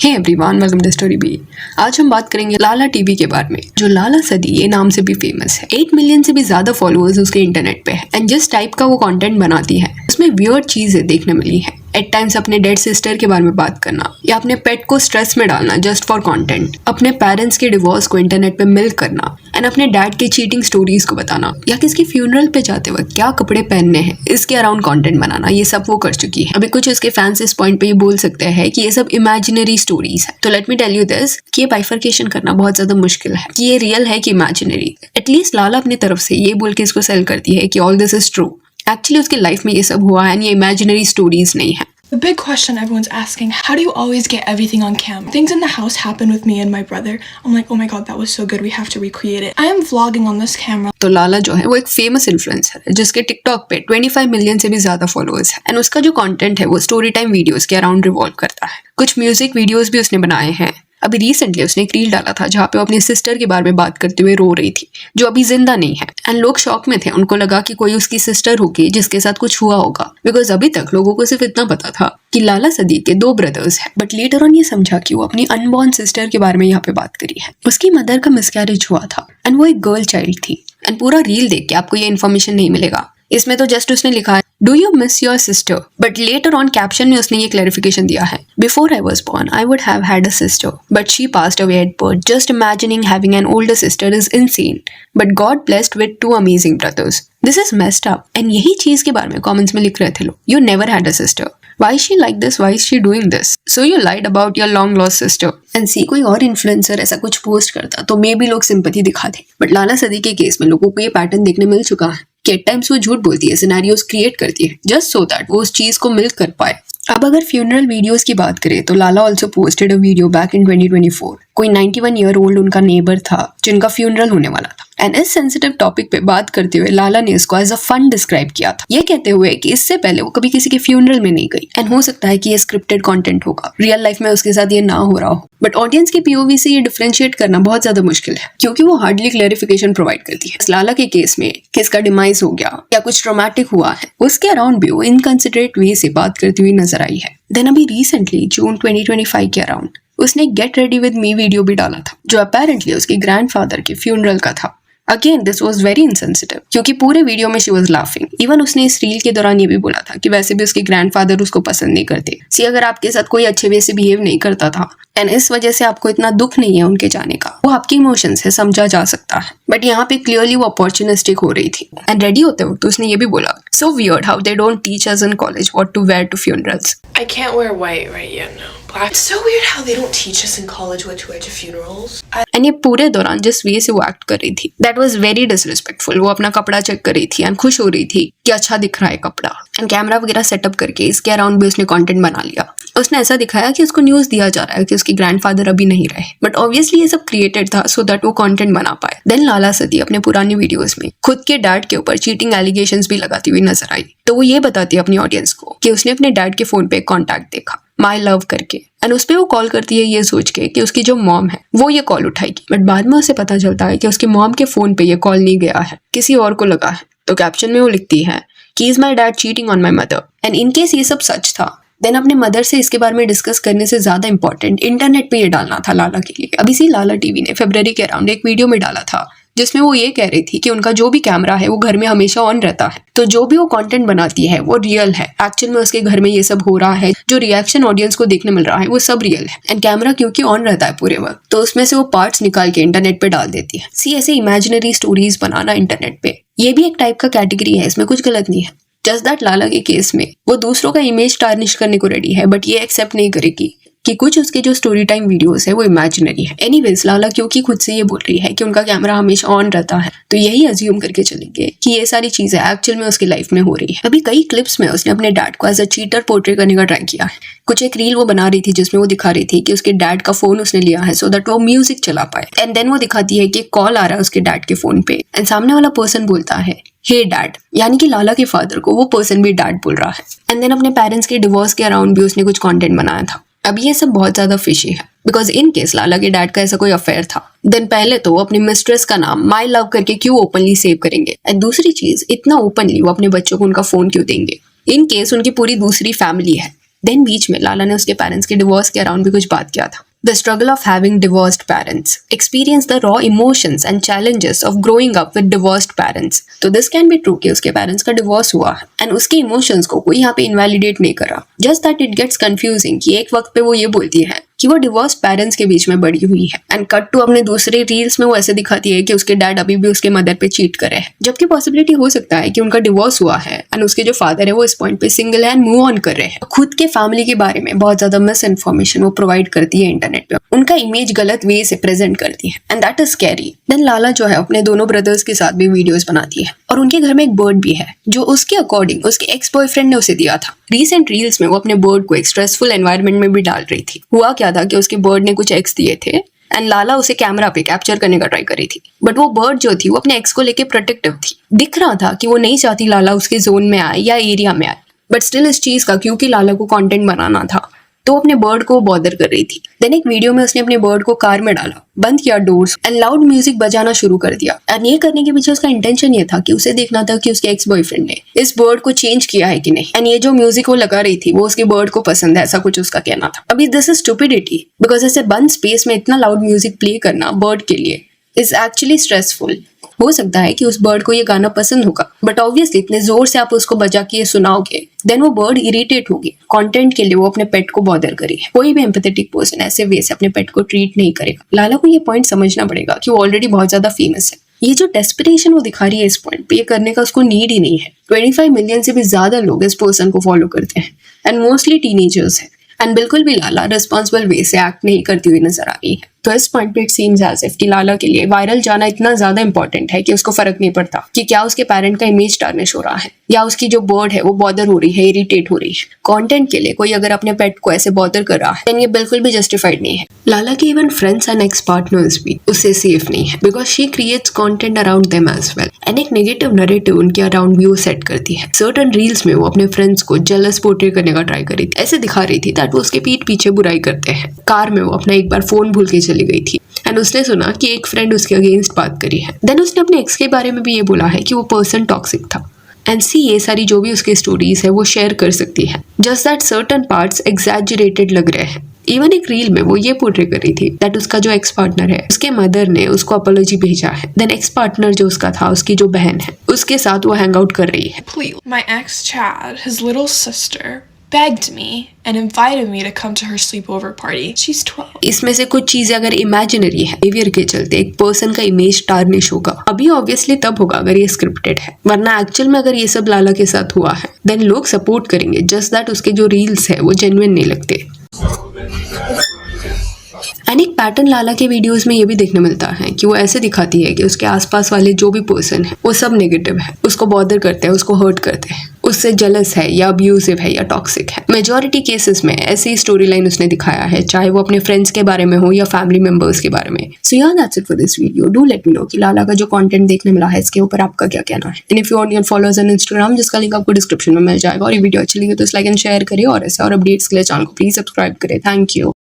Hey everyone, welcome to Story B. आज हम बात करेंगे लाला टीवी के बारे में, जो लाला सदी ये नाम से भी फेमस है। 8 मिलियन से भी ज्यादा फॉलोअर्स उसके इंटरनेट पे है एंड जिस टाइप का वो कंटेंट बनाती है उसमें वियर्ड चीजें देखने मिली है। एट टाइम्स अपने डेड सिस्टर के बारे में बात करना या अपने पेट को स्ट्रेस में डालना जस्ट फॉर कंटेंट, अपने पेरेंट्स के डिवोर्स को इंटरनेट पे मिल करना एंड अपने डैड के चीटिंग स्टोरीज को बताना या किसकी फ्यूनरल पे जाते वक्त क्या कपड़े पहनने हैं इसके अराउंड कंटेंट बनाना, ये सब वो कर चुकी है। अभी कुछ उसके फैंस इस पॉइंट पे ये बोल सकते हैं कि ये सब इमेजिनरी स्टोरीज है। तो let me tell you this कि ये बाइफर्केशन करना बहुत ज्यादा मुश्किल है कि ये रियल है कि इमेजिनरी। एटलीस्ट लाला अपनी तरफ से ये बोल के इसको सेल करती है कि all this is true. Actually उसकी लाइफ में ये सब हुआ है, ये इमेजिनरी स्टोरीज नहीं है। The big question everyone's asking, how do you always get everything on cam? Things in the house happen with me and my brother. I'm like, oh my god, that was so good, we have to recreate it. I am vlogging on this camera. तो लाला जो है वो एक famous influencer है जिसके TikTok पे 25 million से भी ज्यादा फॉलोअर्स है एंड उसका जो कंटेंट है वो स्टोरी टाइम वीडियोस के अराउंड रिवॉल्व करता है। कुछ म्यूजिक वीडियोस भी उसने बनाए हैं। अभी रिसेंटली उसने एक रील डाला था जहाँ पे वो अपनी सिस्टर के बारे में बात करते हुए रो रही थी जो अभी जिंदा नहीं है एंड लोग शॉक में थे। उनको लगा कि कोई उसकी सिस्टर होगी जिसके साथ कुछ हुआ होगा, बिकॉज अभी तक लोगों को सिर्फ इतना पता था कि लाला सदी के 2 ब्रदर्स हैं। बट लेटर ऑन ये समझा कि वो अपनी अनबॉर्न सिस्टर के बारे में यहाँ पे बात करी है। उसकी मदर का मिसकैरेज हुआ था एंड वो एक गर्ल चाइल्ड थी एंड पूरा रील देख के आपको ये इन्फॉर्मेशन नहीं मिलेगा। इसमें तो जस्ट उसने लिखा है do you miss your sister, but later on caption में उसने ये क्लैरिफिकेशन दिया है before I was born I would have had a sister but she passed away at birth. Just imagining having an older sister is insane but God blessed with 2 amazing brothers. This is messed up. And यही चीज के बारे में comments में लिख रहे थे लोग, you never had a sister, why is she like this, why is she doing this, so you lied about your long lost sister। and see कोई और इन्फ्लुएंसर ऐसा कुछ पोस्ट करता तो मे भी लोग सिंपैथी दिखाते, बट लाला सदी के केस में लोगों को ये पैटर्न देखने मिल चुका है कि एट टाइम्स वो झूठ बोलती है, सिनेरियोस क्रिएट करती है जस्ट सो दैट वो उस चीज को मिल कर पाए। अब अगर फ्यूनरल वीडियोस की बात करें तो Lala also posted a video back in 2024। कोई 91 ईयर ओल्ड उनका नेबर था जिनका फ्यूनरल होने वाला था एंड इस सेंसिटिव टॉपिक पे बात करते हुए लाला ने इसको एज अ फन डिस्क्राइब किया था, ये कहते हुए कि इससे पहले वो कभी किसी के फ्यूनरल में नहीं गई एंड हो सकता है कि ये स्क्रिप्टेड कंटेंट होगा, रियल लाइफ में उसके साथ ये ना हो रहा हो। बट ऑडियंस की पीओवी से ये डिफरेंशिएट करना बहुत ज्यादा मुश्किल है क्योंकि वो हार्डली क्लैरिफिकेशन प्रोवाइड करती है। लाला के केस में किसका डिमाइस हो गया या कुछ ट्रॉमेटिक हुआ है उसके अराउंड भी वो इनकंसिडरेट वे से बात करती हुई नजर आई है। देन अभी रिसेंटली जून 2025 के अराउंड उसने get ready with me video भी डाला था जो अपेरेंटली उसके ग्रैंडफादर के फ्यूनरल का था। Again this was very insensitive क्योंकि पूरे वीडियो में शी वॉज लाफिंग। इवन उसने इस रील के दौरान ये भी बोला था कि वैसे भी उसके ग्रैंडफादर उसको पसंद नहीं करते, सी अगर आपके साथ कोई अच्छे वे से बिहेव नहीं करता था एंड इस वजह से आपको इतना दुख नहीं है उनके जाने का, वो आपकी इमोशंस है, समझा जा सकता है। बट यहाँ पे क्लियरली वो अपॉर्चुनिस्टिक हो रही थी एंड रेडी होते वक्त तो उसने ये भी बोला so weird how they don't teach us in college what to wear to funerals. I can't wear white right yet, no. Black. It's so weird how they don't teach us in college what to wear to funerals. And ये पूरे दौरान जिस वे से वो act कर रही थी that was very disrespectful. वो अपना कपड़ा चेक कर रही थी एंड खुश हो रही थी कि अच्छा दिख रहा है कपड़ा एंड कैमरा वगैरह सेटअप करके इसके अराउंड भी उसने कंटेंट बना लिया। उसने ऐसा दिखाया कि उसको न्यूज दिया जा रहा है कि उसके ग्रैंडफादर अभी नहीं रहे, बट ऑब्वियसली ये सब क्रिएटेड था सो दैट वो कंटेंट बना पाए। देन लाला सदी अपने पुरानी वीडियोस में खुद के डैड के ऊपर चीटिंग एलिगेशंस भी लगाती हुई नजर आई। तो वो ये बताती है अपनी ऑडियंस को कि उसने अपने डैड के फोन पे कॉन्टैक्ट देखा माई लव करके एंड उस पर वो कॉल करती है ये सोच के कि उसकी जो मॉम है वो ये कॉल उठाएगी, बट बाद में उसे पता चलता है कि उसकी मॉम के फोन पे ये कॉल नहीं गया है, किसी और को लगा है। तो कैप्शन में वो लिखती है कि is my dad cheating on my mother and in case ये सब सच था देन अपने मदर से इसके बारे में डिस्कस करने से ज्यादा इंपॉर्टेंट इंटरनेट पे ये डालना था लाला के लिए। अभी सी लाला टीवी ने फरवरी के अराउंड एक वीडियो में डाला था जिसमें वो ये कह रही थी कि उनका जो भी कैमरा है वो घर में हमेशा ऑन रहता है, तो जो भी वो कंटेंट बनाती है वो रियल है। एक्चुअल में उसके घर में ये सब हो रहा है, जो रिएक्शन ऑडियंस को देखने मिल रहा है वो सब रियल है एंड कैमरा क्योंकि ऑन रहता है पूरे वक्त तो उसमें से वो पार्ट्स निकाल के इंटरनेट पे डाल देती है। सी ऐसे इमेजिनरी स्टोरीज बनाना इंटरनेट पे ये भी एक टाइप का कैटेगरी है, इसमें कुछ गलत नहीं है। जस्ट दैट लाला के केस में वो दूसरों का इमेज टार्निश करने को रेडी है बट ये एक्सेप्ट नहीं करेगी कि कुछ उसके जो स्टोरी टाइम वीडियोस है वो इमेजिनरी है। एनीवेज लाला क्योंकि खुद से ये बोल रही है कि उनका कैमरा हमेशा ऑन रहता है तो यही अज्यूम करके चलेंगे कि ये सारी चीजें एक्चुअल में उसकी लाइफ में हो रही है। अभी कई क्लिप्स में उसने अपने डैड को एज अ चीटर पोर्ट्रे करने का ट्राई किया है। कुछ एक रील वो बना रही थी जिसमें वो दिखा रही थी कि उसके डैड का फोन उसने लिया है सो दैट वो म्यूजिक चला पाए एंड देन वो दिखाती है कि कॉल आ रहा है उसके डैड के फोन पे एंड सामने वाला पर्सन बोलता है हे डैड, यानी कि लाला के फादर को वो पर्सन भी डैड बोल रहा है। एंड देन अपने पेरेंट्स के डिवोर्स के अराउंड भी उसने कुछ कंटेंट बनाया था। अब ये सब बहुत ज्यादा फिशी है बिकॉज इन केस लाला के डैड का ऐसा कोई अफेयर था देन पहले तो वो अपनी मिस्ट्रेस का नाम माई लव करके क्यों ओपनली सेव करेंगे एंड दूसरी चीज इतना ओपनली वो अपने बच्चों को उनका फोन क्यों देंगे इन केस उनकी पूरी दूसरी फैमिली है देन बीच में लाला ने उसके पेरेंट्स के डिवोर्स के अराउंड भी कुछ बात किया था. The struggle of having divorced parents. Experience the raw emotions and challenges of growing up with divorced parents. तो this can be true कि उसके पेरेंट्स का डिवोर्स हुआ है एंड उसके इमोशंस को कोई यहाँ पे इनवैलिडेट नहीं करा. Just that it gets confusing कि एक वक्त पे वो ये बोलती है कि वो डिवोर्स पेरेंट्स के बीच में बड़ी हुई है एंड कट टू अपने दूसरे रील्स में वो ऐसे दिखाती है कि उसके डैड अभी भी उसके मदर पे चीट करे हैं, जबकि पॉसिबिलिटी हो सकता है कि उनका डिवोर्स हुआ है एंड उसके जो फादर है वो इस पॉइंट पे सिंगल है एंड मूव ऑन कर रहे हैं. खुद के फैमिली के बारे में बहुत ज्यादा मिस इन्फॉर्मेशन वो प्रोवाइड करती है इंटरनेट पे, उनका इमेज गलत वे से प्रेजेंट करती है and that is scary. Then Lala जो है अपने दोनों ब्रदर्स के साथ भी वीडियोस बनाती है और उनके घर में एक बर्ड भी है जो उसके अकॉर्डिंग उसके एक्स बॉयफ्रेंड ने उसे दिया था. रीसेंट रील्स में वो अपने बर्ड को एक स्ट्रेसफुल एनवायरनमेंट में भी डाल रही थी. हुआ क्या था कि उसके बर्ड ने कुछ एक्स दिए थे एंड लाला उसे कैमरा पे कैप्चर करने का ट्राई करी थी, बट वो बर्ड जो थी वो अपने एक्स को लेके प्रोटेक्टिव थी. दिख रहा था कि वो नहीं चाहती लाला उसके जोन में आए या एरिया में आए, बट स्टिल इस चीज का क्योंकि लाला को कंटेंट बनाना था तो अपने बर्ड को बॉदर कर रही थी. देन एक वीडियो में उसने अपने बर्ड को कार में डाला, बंद किया डोर्स एंड लाउड म्यूजिक बजाना शुरू कर दिया. एंड ये करने के पीछे उसका इंटेंशन ये था कि उसे देखना था कि उसके एक्स बॉयफ्रेंड ने इस बर्ड को चेंज किया है कि नहीं एंड ये जो म्यूजिक वो लगा रही थी वो उसके बर्ड को पसंद है, ऐसा कुछ उसका कहना था. अभी दिस इज स्टुपिडिटी बिकॉज ऐसे बंद स्पेस में इतना लाउड म्यूजिक प्ले करना बर्ड के लिए इज एक्चुअली स्ट्रेसफुल. हो सकता है कि उस बर्ड को ये गाना पसंद होगा, बट ऑब्वियसली इतने जोर से आप उसको बजा के ये सुनाओगे देन वो बर्ड इरिटेट होगी. कंटेंट के लिए वो अपने पेट को बॉदर करे. कोई भी एम्पैथेटिक पर्सन ऐसे वे से अपने पेट को ट्रीट नहीं करेगा. लाला को ये पॉइंट समझना पड़ेगा कि वो ऑलरेडी बहुत ज्यादा फेमस है. ये जो डेस्परेशन वो दिखा रही है इस पॉइंट पे, ये करने का उसको नीड ही नहीं है. 25 मिलियन से भी ज्यादा लोग इस पर्सन को फॉलो करते हैं एंड मोस्टली टीनेजर्स है एंड बिल्कुल भी लाला रिस्पॉन्सिबल वे से एक्ट नहीं करती हुई नजर आ रही है. तो इस पॉइंट पे इट सीम्स एज इफ कि लाला के लिए वायरल जाना इतना ज्यादा इंपॉर्टेंट है कि उसको फर्क नहीं पड़ता कि क्या उसके पेरेंट का इमेज टार्निश हो रहा है या उसकी जो बर्ड है वो बॉदर हो रही है, इरिटेट हो रही है. कंटेंट के लिए कोई अगर अपने पेट को ऐसे बॉदर कर रहा है देन ये बिल्कुल भी जस्टिफाइड नहीं है. लाला के even friends and ex partners भी उससे सेफ नहीं है because she creates content around them as well and एक नेगेटिव नैरेटिव उनके अराउंड भी वो सेट करती है. सर्टेन रील्स में वो अपने फ्रेंड्स को जेलस पोर्ट्रे करने का ट्राई करी थी. ऐसे दिखा रही थी दैट वो उसके पीठ पीछे बुराई करते हैं. कार में वो अपना एक बार फोन भूल के चली गई थी एंड उसने सुना कि एक फ्रेंड उसके अगेंस्ट बात करी है. देन उसने अपने एक्स के बारे में भी ये बोला है कि वो पर्सन टॉक्सिक था एंड सी ये सारी जो भी उसकी स्टोरीज है वो शेयर कर सकती है. Just that certain parts exaggerated लग रहे हैं. इवन एक रील में वो ये पोर्ट्रे कर रही थी दैट उसका जो एक्स पार्टनर है उसके मदर ने उसको अपॉलॉजी भेजा है. देन एक्स पार्टनर जो उसका था उसकी जो बहन है उसके साथ वो हैंग आउट कर रही है. My ex Chad, his little sister, begged me and invited me to come to her sleepover party. She's 12. इसमें से कुछ चीजें अगर इमेजिनरी है बिहेवियर के चलते एक पर्सन का इमेज टार्निश होगा. अभी ऑब्वियसली तब होगा अगर ये स्क्रिप्टेड है, वरना एक्चुअल में अगर ये सब लाला के साथ हुआ है देन लोग सपोर्ट करेंगे. जस्ट दैट उसके जो रील्स है वो जेन्युइन नहीं लगते. एंड एक पैटर्न लाला के वीडियोस में ये भी देखने मिलता है कि वो ऐसे दिखाती है कि उसके आसपास वाले जो भी पर्सन है वो सब नेगेटिव है, उसको बॉदर करते हैं, उसको हर्ट करते हैं, उससे जेलस है या अब्यूसिव है या टॉक्सिक है. मेजॉरिटी केसेस में ऐसी ही स्टोरी लाइन उसने दिखाया है, चाहे वो अपने फ्रेंड्स के बारे में हो या फैमिली मेंबर्स के बारे में. सो यार that's it for this video. Do let me know कि लाला का जो कंटेंट देखने मिला है इसके ऊपर आपका क्या कहना है. And if you want your followers on Instagram जिसका लिंक आपको डिस्क्रिप्शन में मिल जाएगा. और ये वीडियो अच्छी लगी तो इस लाइक एंड शेयर करिए और ऐसे और अपडेट्स के लिए चैनल को प्लीज सब्सक्राइब करें. Thank you.